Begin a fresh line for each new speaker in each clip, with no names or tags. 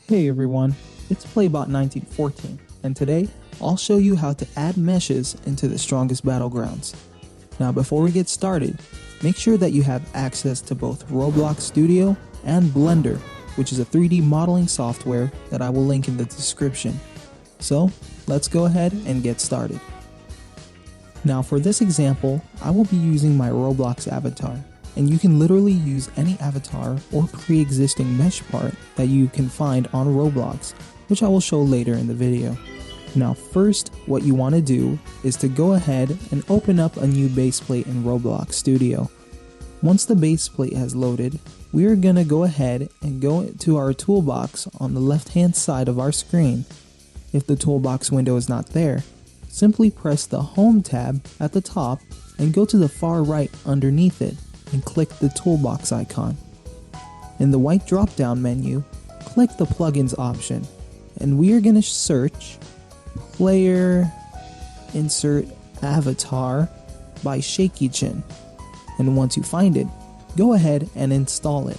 Hey everyone, it's Playbot1914, and today I'll show you how to add meshes into the Strongest Battlegrounds. Now before we get started, make sure that you have access to both Roblox Studio and Blender, which is a 3D modeling software that I will link in the description. So let's go ahead and get started. Now for this example, I will be using my Roblox avatar. And you can literally use any avatar or pre-existing mesh part that you can find on Roblox, which I will show later in the video. Now first, what you want to do is to go ahead and open up a new baseplate in Roblox Studio. Once the baseplate has loaded, we are going to go ahead and go to our toolbox on the left hand side of our screen. If the toolbox window is not there, simply press the Home tab at the top and go to the far right underneath it and click the toolbox icon. In the white drop-down menu, click the plugins option, and we are going to search Player Insert Avatar by Shaky Chin. And once you find it, go ahead and install it.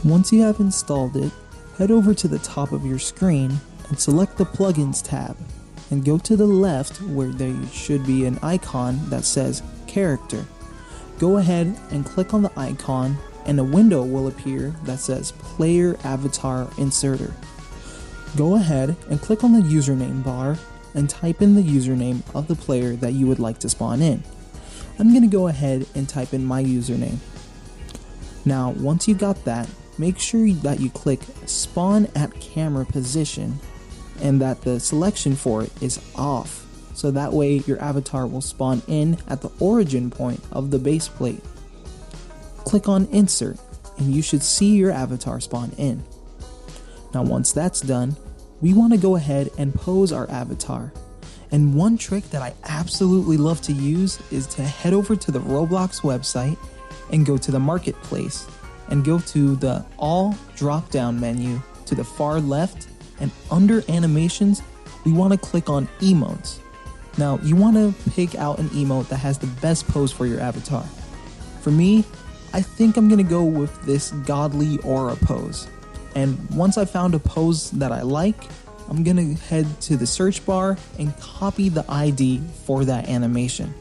Once you have installed it, head over to the top of your screen and select the Plugins tab, and go to the left where there should be an icon that says Character. Go ahead and click on the icon and a window will appear that says Player Avatar Inserter. Go ahead and click on the username bar and type in the username of the player that you would like to spawn in. I'm going to go ahead and type in my username. Now once you got that, make sure that you click Spawn at Camera Position and that the selection for it is off. So that way your avatar will spawn in at the origin point of the base plate. Click on Insert and you should see your avatar spawn in. Now once that's done, we want to go ahead and pose our avatar. And one trick that I absolutely love to use is to head over to the Roblox website and go to the marketplace and go to the All drop down menu to the far left, and under animations we want to click on emotes. Now, you want to pick out an emote that has the best pose for your avatar. For me, I think I'm going to go with this godly aura pose. And once I found a pose that I like, I'm going to head to the search bar and copy the ID for that animation.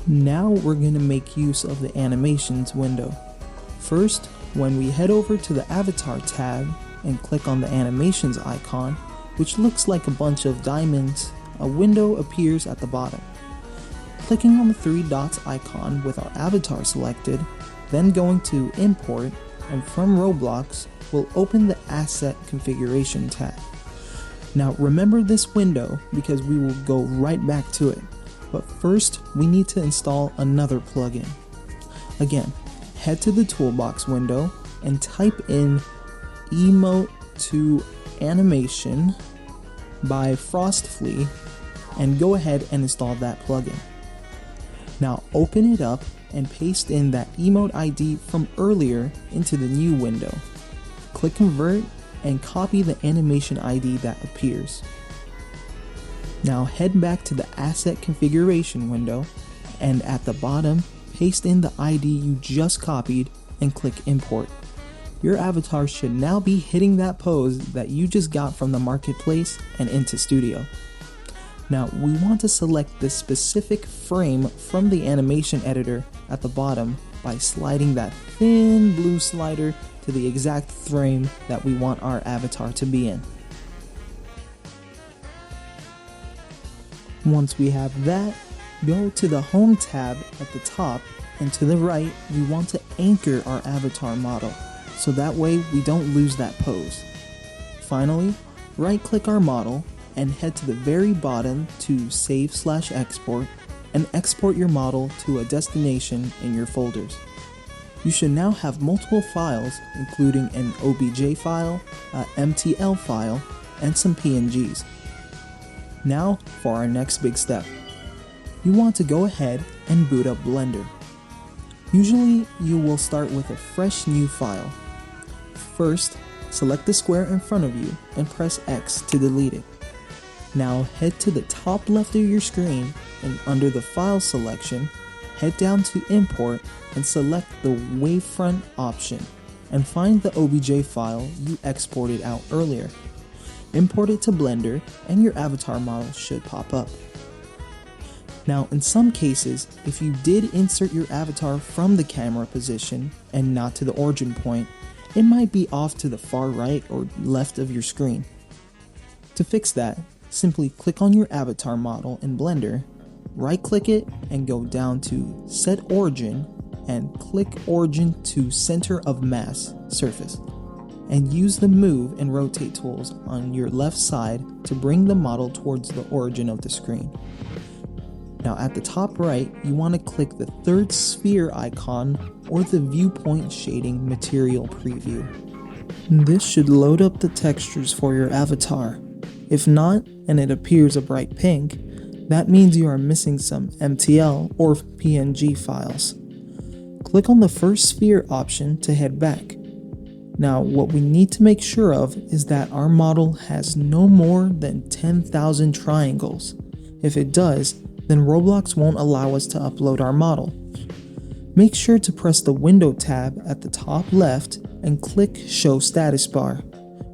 Now we're going to make use of the animations window. First, when we head over to the avatar tab and click on the animations icon, which looks like a bunch of diamonds, a window appears at the bottom. Clicking on the three dots icon with our avatar selected, then going to Import, and from Roblox, we'll open the Asset Configuration tab. Now remember this window because we will go right back to it, but first we need to install another plugin. Again, head to the Toolbox window and type in Emote to Animation by Frostflea and go ahead and install that plugin. Now open it up and paste in that emote ID from earlier into the new window. Click Convert and copy the animation ID that appears. Now head back to the Asset Configuration window and at the bottom paste in the ID you just copied and click Import. Your avatar should now be hitting that pose that you just got from the marketplace and into Studio. Now we want to select the specific frame from the animation editor at the bottom by sliding that thin blue slider to the exact frame that we want our avatar to be in. Once we have that, go to the Home tab at the top, and to the right we want to anchor our avatar model so that way we don't lose that pose. Finally, right click our model and head to the very bottom to Save/Export and export your model to a destination in your folders. You should now have multiple files including an OBJ file, a MTL file, and some PNGs. Now for our next big step. You want to go ahead and boot up Blender. Usually you will start with a fresh new file. First, select the square in front of you and press X to delete it. Now head to the top left of your screen and under the file selection, head down to Import and select the Wavefront option. and find the OBJ file you exported out earlier. Import it to Blender and your avatar model should pop up. Now, in some cases, if you did insert your avatar from the camera position and not to the origin point, it might be off to the far right or left of your screen. To fix that, simply click on your avatar model in Blender, right-click it and go down to Set Origin and click Origin to Center of Mass Surface, and use the Move and Rotate tools on your left side to bring the model towards the origin of the screen. Now at the top right, you want to click the third sphere icon or the viewpoint shading material preview. This should load up the textures for your avatar. If not, and it appears a bright pink, that means you are missing some MTL or PNG files. Click on the first sphere option to head back. Now what we need to make sure of is that our model has no more than 10,000 triangles. If it does, then Roblox won't allow us to upload our model. Make sure to press the Window tab at the top left and click Show Status Bar,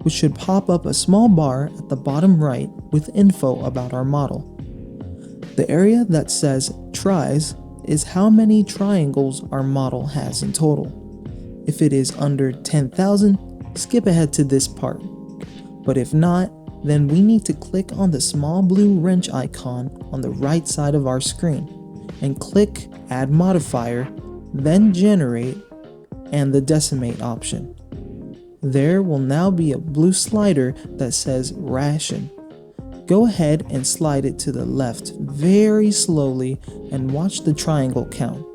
which should pop up a small bar at the bottom right with info about our model. The area that says Tries is how many triangles our model has in total. If it is under 10,000, skip ahead to this part. But if not, then we need to click on the small blue wrench icon on the right side of our screen and click Add Modifier, then Generate, and the Decimate option. There will now be a blue slider that says Ration. Go ahead and slide it to the left very slowly and watch the triangle count.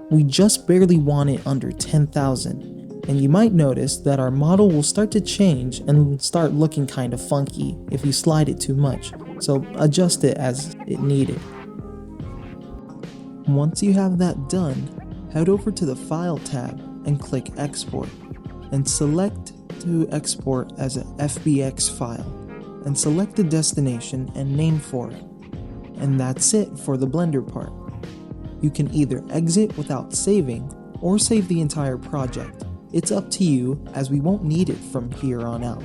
We just barely want it under 10,000. And you might notice that our model will start to change and start looking kind of funky if you slide it too much, so adjust it as it needed. Once you have that done, head over to the File tab and click Export, and select to export as an FBX file, and select the destination and name for it. And that's it for the Blender part. You can either exit without saving, or save the entire project. It's up to you, as we won't need it from here on out.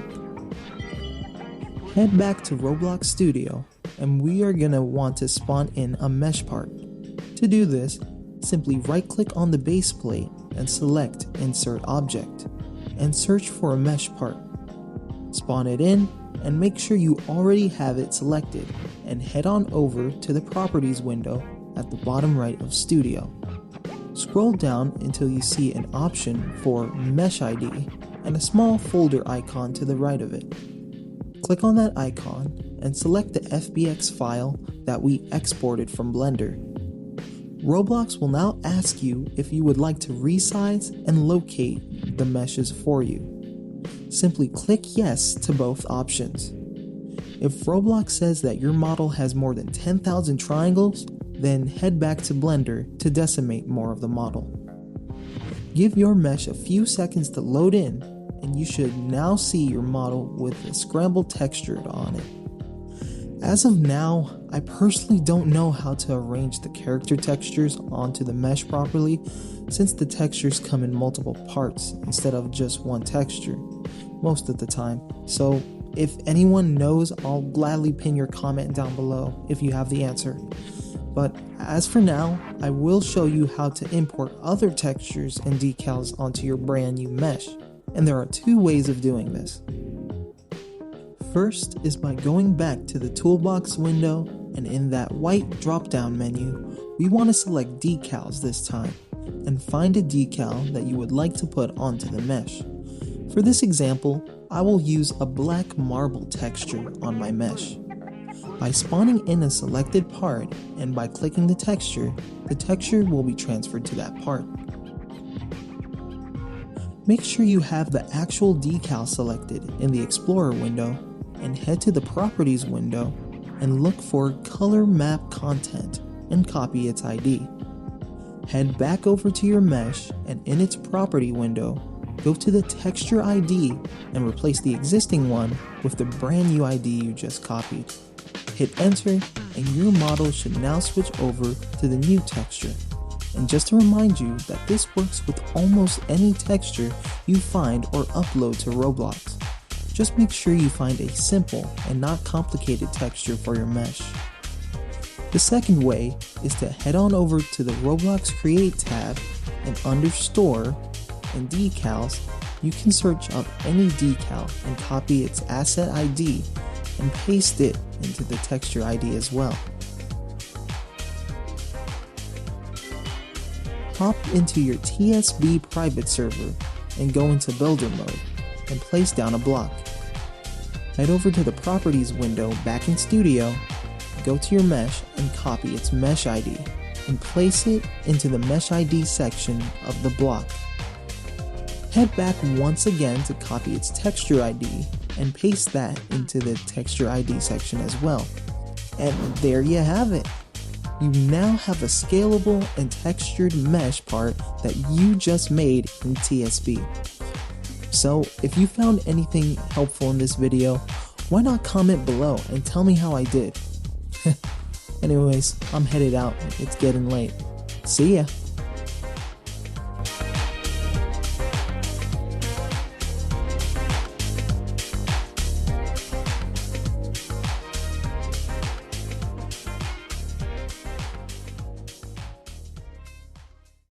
Head back to Roblox Studio, and we are gonna want to spawn in a mesh part. To do this, simply right-click on the base plate and select Insert Object, and search for a mesh part. Spawn it in, and make sure you already have it selected, and head on over to the Properties window at the bottom right of Studio. Scroll down until you see an option for Mesh ID and a small folder icon to the right of it. Click on that icon and select the FBX file that we exported from Blender. Roblox will now ask you if you would like to resize and locate the meshes for you. Simply click Yes to both options. If Roblox says that your model has more than 10,000 triangles, then head back to Blender to decimate more of the model. Give your mesh a few seconds to load in, and you should now see your model with a scrambled texture on it. As of now, I personally don't know how to arrange the character textures onto the mesh properly, since the textures come in multiple parts instead of just one texture most of the time. So if anyone knows, I'll gladly pin your comment down below if you have the answer. But as for now, I will show you how to import other textures and decals onto your brand new mesh, and there are two ways of doing this. First is by going back to the Toolbox window, and in that white drop-down menu, we want to select Decals this time, and find a decal that you would like to put onto the mesh. For this example, I will use a black marble texture on my mesh. By spawning in a selected part and by clicking the texture will be transferred to that part. Make sure you have the actual decal selected in the Explorer window and head to the Properties window and look for Color Map Content and copy its ID. Head back over to your mesh and in its Property window, go to the Texture ID and replace the existing one with the brand new ID you just copied. Hit enter and your model should now switch over to the new texture. And just to remind you that this works with almost any texture you find or upload to Roblox. Just make sure you find a simple and not complicated texture for your mesh. The second way is to head on over to the Roblox Create tab, and under Store and Decals, you can search up any decal and copy its asset ID and paste it into the texture ID as well. Hop into your TSB private server and go into builder mode and place down a block. Head over to the properties window back in Studio, go to your mesh and copy its mesh ID and place it into the mesh ID section of the block. Head back once again to copy its texture ID and paste that into the texture ID section as well. And there you have it. You now have a scalable and textured mesh part that you just made in TSB. So if you found anything helpful in this video, why not comment below and tell me how I did? Anyways, I'm headed out. It's getting late. See ya!